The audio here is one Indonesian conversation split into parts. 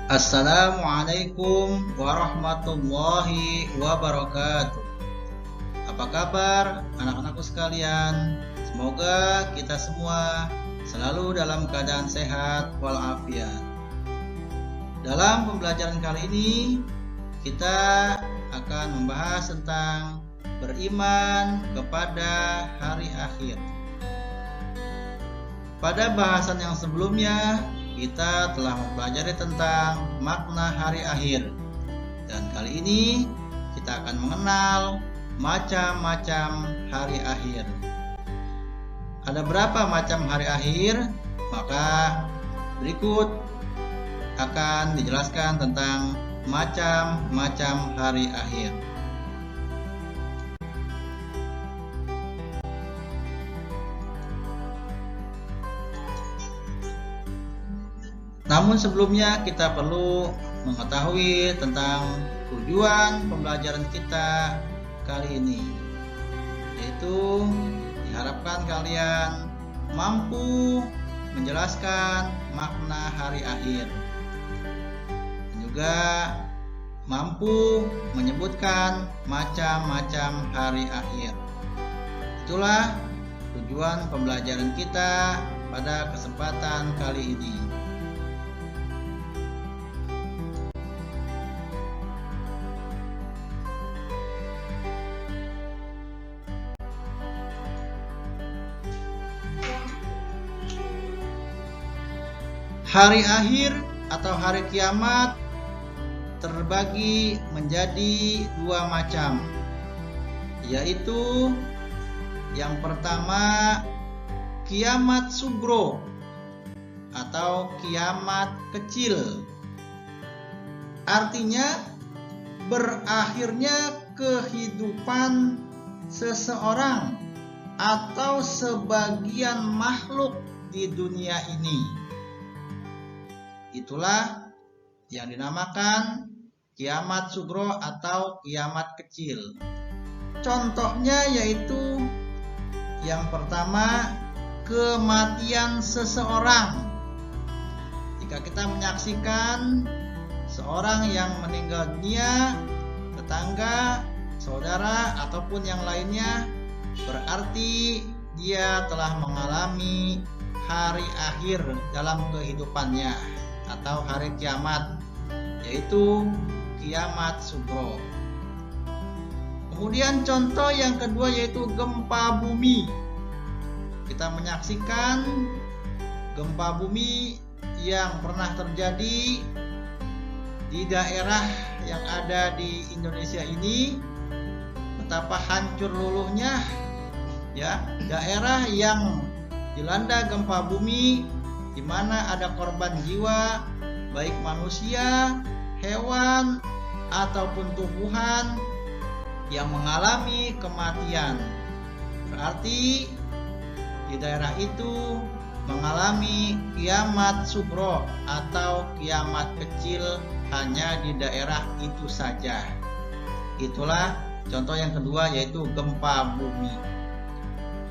Assalamualaikum warahmatullahi wabarakatuh. Apa kabar anak-anakku sekalian? Semoga kita semua selalu dalam keadaan sehat walafiat. Dalam pembelajaran kali ini kita akan membahas tentang beriman kepada hari akhir. Pada bahasan yang sebelumnya kita telah mempelajari tentang makna hari akhir, dan kali ini kita akan mengenal macam-macam hari akhir. Ada berapa macam hari akhir? Maka berikut akan dijelaskan tentang macam-macam hari akhir. Namun sebelumnya kita perlu mengetahui tentang tujuan pembelajaran kita kali ini, yaitu diharapkan kalian mampu menjelaskan makna hari akhir dan juga mampu menyebutkan macam-macam hari akhir. Itulah tujuan pembelajaran kita pada kesempatan kali ini. Hari akhir atau hari kiamat terbagi menjadi dua macam, yaitu yang pertama kiamat sugro atau kiamat kecil. Artinya berakhirnya kehidupan seseorang atau sebagian makhluk di dunia ini. Itulah yang dinamakan kiamat sugro atau kiamat kecil. Contohnya yaitu yang pertama, kematian seseorang. Jika kita menyaksikan seorang yang meninggal dunia, tetangga, saudara, ataupun yang lainnya, berarti dia telah mengalami hari akhir dalam kehidupannya atau hari kiamat, yaitu kiamat sugro. Kemudian contoh yang kedua yaitu gempa bumi. Kita menyaksikan gempa bumi yang pernah terjadi di daerah yang ada di Indonesia ini, betapa hancur luluhnya ya, daerah yang dilanda gempa bumi di mana ada korban jiwa, baik manusia, hewan, ataupun tumbuhan yang mengalami kematian. Berarti di daerah itu mengalami kiamat sugro atau kiamat kecil hanya di daerah itu saja. Itulah contoh yang kedua yaitu gempa bumi.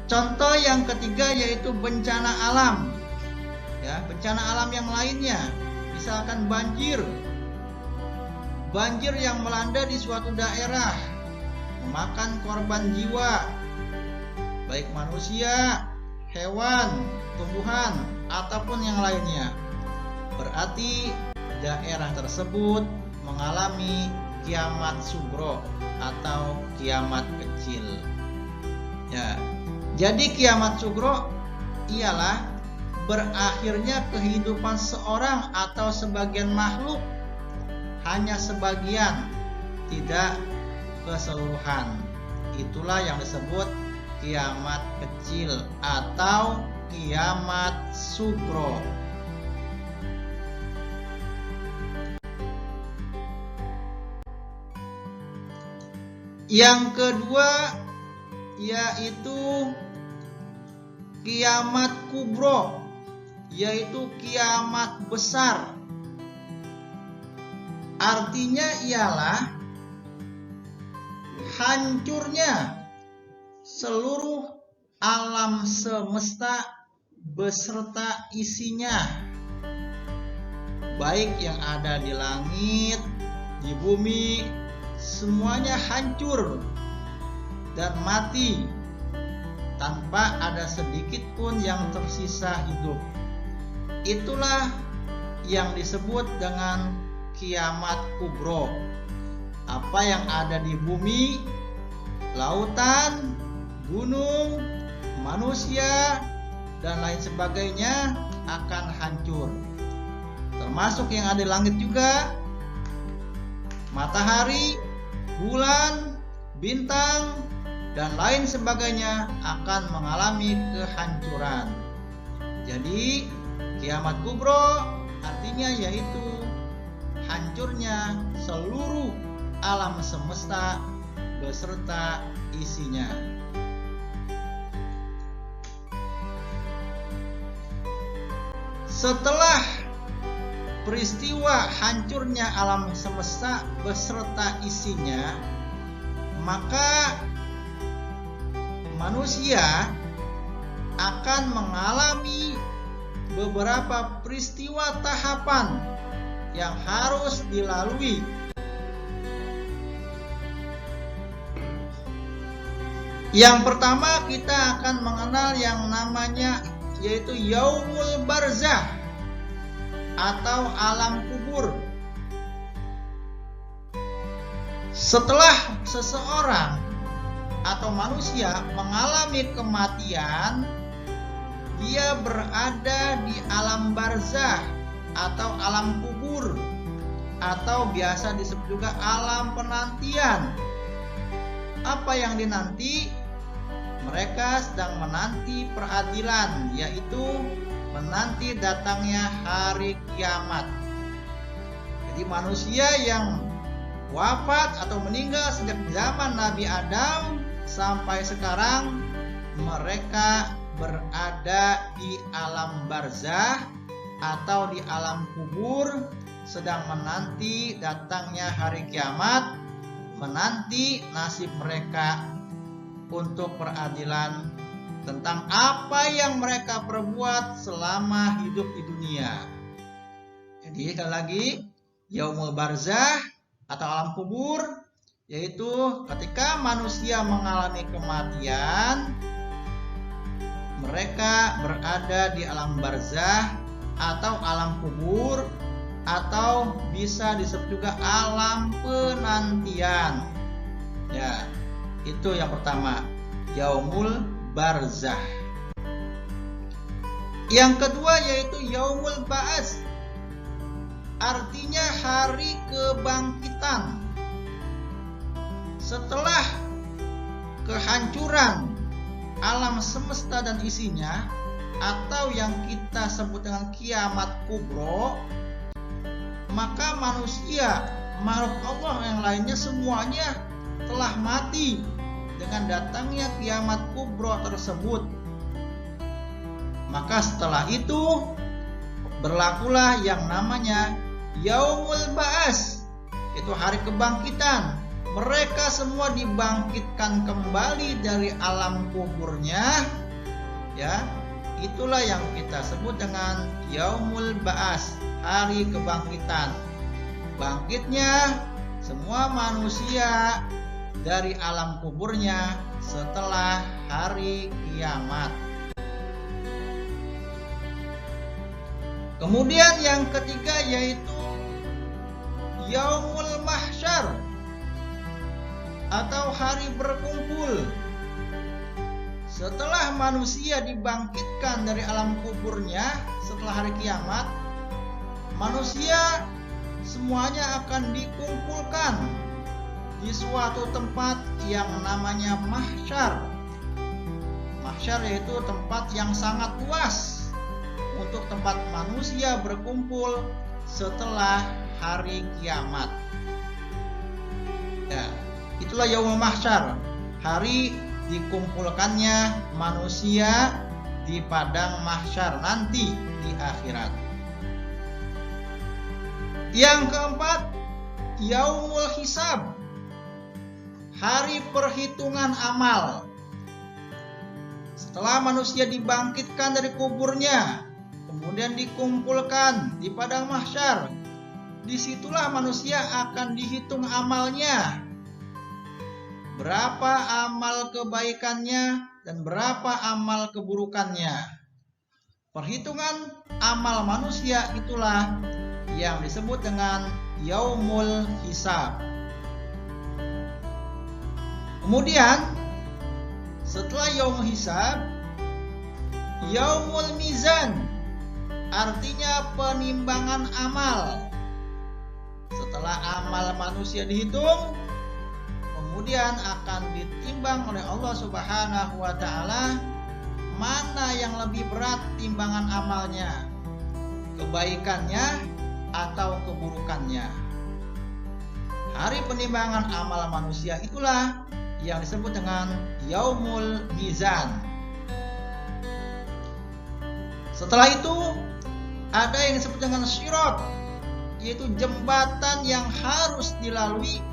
Contoh yang ketiga yaitu bencana alam. Ya, bencana alam yang lainnya, misalkan banjir yang melanda di suatu daerah, memakan korban jiwa, baik manusia, hewan, tumbuhan, ataupun yang lainnya. Berarti daerah tersebut mengalami kiamat sugro atau kiamat kecil. Ya, jadi kiamat sugro ialah berakhirnya kehidupan seorang atau sebagian makhluk, hanya sebagian, tidak keseluruhan. Itulah yang disebut kiamat kecil atau kiamat sugro. Yang kedua yaitu kiamat kubro, yaitu kiamat besar. Artinya ialah hancurnya seluruh alam semesta beserta isinya, baik yang ada di langit, di bumi, semuanya hancur dan mati tanpa ada sedikit pun yang tersisa hidup. Itulah yang disebut dengan kiamat kubro. Apa yang ada di bumi, lautan, gunung, manusia, dan lain sebagainya akan hancur. Termasuk yang ada di langit juga, matahari, bulan, bintang, dan lain sebagainya akan mengalami kehancuran. Jadi kiamat kubro artinya yaitu hancurnya seluruh alam semesta beserta isinya. Setelah peristiwa hancurnya alam semesta beserta isinya, maka manusia akan mengalami beberapa peristiwa tahapan yang harus dilalui. Yang pertama, kita akan mengenal yang namanya yaitu Yaumul Barzah atau alam kubur. Setelah seseorang atau manusia mengalami kematian, dia berada di alam barzah atau alam kubur, atau biasa disebut juga alam penantian. Apa yang dinanti? Mereka sedang menanti peradilan, yaitu menanti datangnya hari kiamat. Jadi manusia yang wafat atau meninggal sejak zaman Nabi Adam sampai sekarang, mereka berada di alam barzah atau di alam kubur, sedang menanti datangnya hari kiamat, menanti nasib mereka untuk peradilan tentang apa yang mereka perbuat selama hidup di dunia. Jadi sekali lagi, Yaumul Barzah atau alam kubur yaitu ketika manusia mengalami kematian, mereka berada di alam barzah atau alam kubur, atau bisa disebut juga alam penantian. Ya, itu yang pertama, Yaumul Barzah. Yang kedua yaitu Yaumul Ba'ats, artinya hari kebangkitan. Setelah kehancuran alam semesta dan isinya, atau yang kita sebut dengan kiamat kubro, maka manusia, makhluk Allah yang lainnya semuanya telah mati dengan datangnya kiamat kubro tersebut. Maka setelah itu berlakulah yang namanya Yaumul Ba'ats, itu hari kebangkitan. Mereka semua dibangkitkan kembali dari alam kuburnya, ya. Itulah yang kita sebut dengan Yaumul Ba'ats, hari kebangkitan. Bangkitnya semua manusia dari alam kuburnya setelah hari kiamat. Kemudian yang ketiga yaitu Yaumul Mahsyar atau hari berkumpul. Setelah manusia dibangkitkan dari alam kuburnya setelah hari kiamat, manusia semuanya akan dikumpulkan di suatu tempat yang namanya mahsyar. Mahsyar yaitu tempat yang sangat luas untuk tempat manusia berkumpul setelah hari kiamat. Ya, itulah Yaumul Mahsyar, hari dikumpulkannya manusia di padang mahsyar nanti di akhirat. Yang keempat, Yaumul Hisab, hari perhitungan amal. Setelah manusia dibangkitkan dari kuburnya, kemudian dikumpulkan di padang mahsyar. Disitulah manusia akan dihitung amalnya, berapa amal kebaikannya dan berapa amal keburukannya. Perhitungan amal manusia itulah yang disebut dengan yaumul hisab. Kemudian setelah yaumul hisab, yaumul mizan, artinya penimbangan amal. Setelah amal manusia dihitung, kemudian akan ditimbang oleh Allah Subhanahu wa Ta'ala, mana yang lebih berat timbangan amalnya, kebaikannya atau keburukannya. Hari penimbangan amal manusia itulah yang disebut dengan yaumul mizan. Setelah itu ada yang disebut dengan sirat, yaitu jembatan yang harus dilalui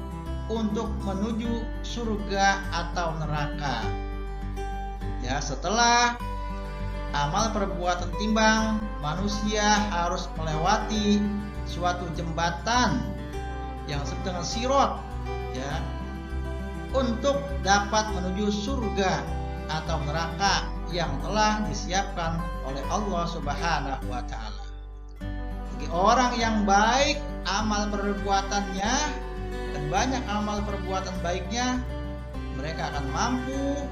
untuk menuju surga atau neraka. Ya, setelah amal perbuatan timbang, manusia harus melewati suatu jembatan yang disebut dengan sirat, ya, untuk dapat menuju surga atau neraka yang telah disiapkan oleh Allah Subhanahu wa Ta'ala. Bagi orang yang baik amal perbuatannya dan banyak amal perbuatan baiknya, mereka akan mampu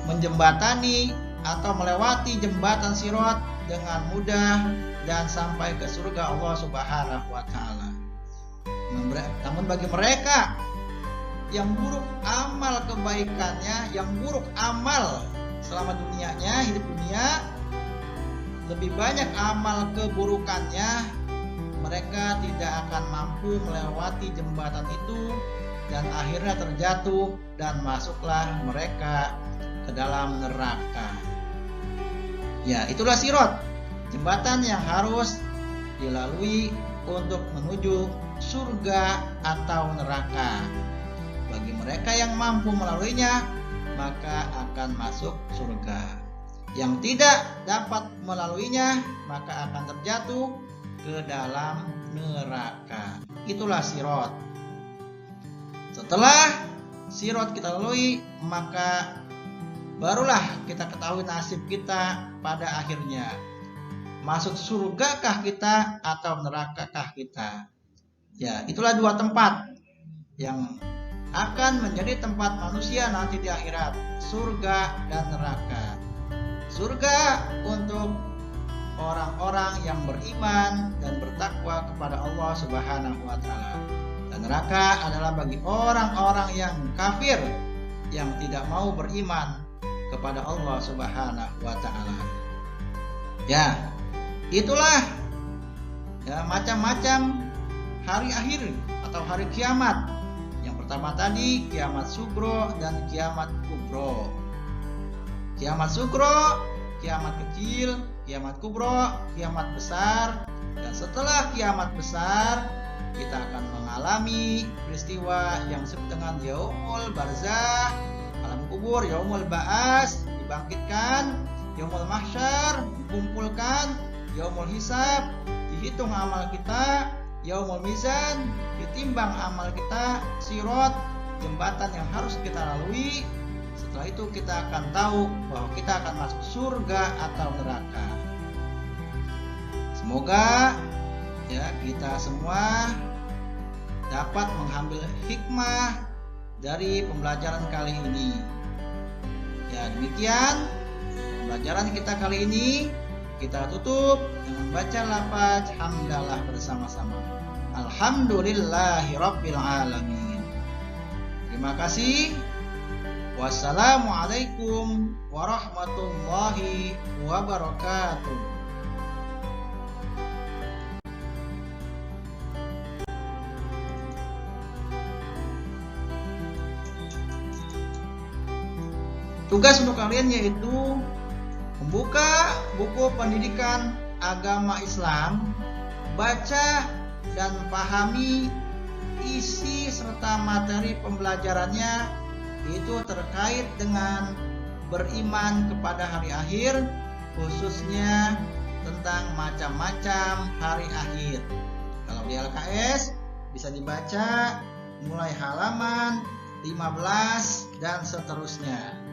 menjembatani atau melewati jembatan sirat dengan mudah dan sampai ke surga Allah Subhanahu wa Ta'ala. Namun bagi mereka yang buruk amal kebaikannya, yang buruk amal selama dunianya, hidup dunia, lebih banyak amal keburukannya, mereka tidak akan mampu melewati jembatan itu dan akhirnya terjatuh dan masuklah mereka ke dalam neraka. Ya, itulah sirat, jembatan yang harus dilalui untuk menuju surga atau neraka. Bagi mereka yang mampu melaluinya, maka akan masuk surga. Yang tidak dapat melaluinya, maka akan terjatuh ke dalam neraka. Itulah sirat. Setelah sirat kita lalui, maka barulah kita ketahui nasib kita pada akhirnya. Masuk surgakah kita atau nerakakah kita? Ya, itulah dua tempat yang akan menjadi tempat manusia nanti di akhirat, surga dan neraka. Surga untuk orang-orang yang beriman dan bertakwa kepada Allah Subhanahu wa Ta'ala. Dan neraka adalah bagi orang-orang yang kafir, yang tidak mau beriman kepada Allah Subhanahu wa Ta'ala. Ya, itulah ya macam-macam hari akhir atau hari kiamat. Yang pertama tadi kiamat sugro dan kiamat kubro. Kiamat sugro, kiamat kecil, kiamat kubro, kiamat besar. Dan setelah kiamat besar, kita akan mengalami peristiwa yang disebut dengan yaumul barzah, alam kubur, yaumul ba'as, dibangkitkan, yaumul mahsyar, dikumpulkan, yaumul hisab, dihitung amal kita, yaumul mizan, ditimbang amal kita, sirat, jembatan yang harus kita lalui. Setelah itu kita akan tahu bahwa kita akan masuk surga atau neraka. Semoga ya kita semua dapat mengambil hikmah dari pembelajaran kali ini. Ya, demikian pembelajaran kita kali ini. Kita tutup dengan baca lafaz hamdalah bersama-sama. Alhamdulillahirabbil alamin. Terima kasih. Wassalamualaikum warahmatullahi wabarakatuh. Tugas untuk kalian yaitu membuka buku pendidikan agama Islam, baca dan pahami isi serta materi pembelajarannya, itu terkait dengan beriman kepada hari akhir, khususnya tentang macam-macam hari akhir. Kalau di LKS bisa dibaca mulai halaman 15 dan seterusnya.